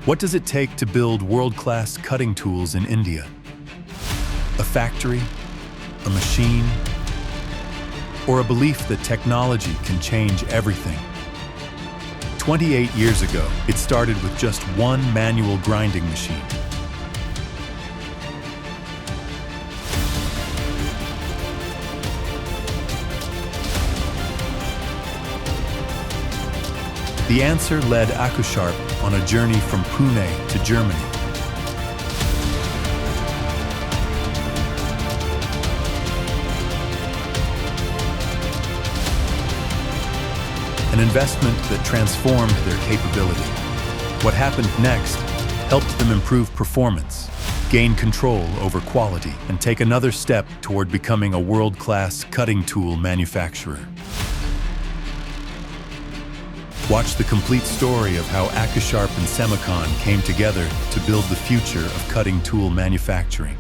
What does it take to build world-class cutting tools in India? A factory? A machine? Or a belief that technology can change everything? 28 years ago, it started with just one manual grinding machine. The answer led Accusharp on a journey from Pune to Germany. An investment that transformed their capability. What happened next helped them improve performance, gain control over quality, and take another step toward becoming a world-class cutting tool manufacturer. Watch the complete story of how Accusharp and CemeCon came together to build the future of cutting tool manufacturing.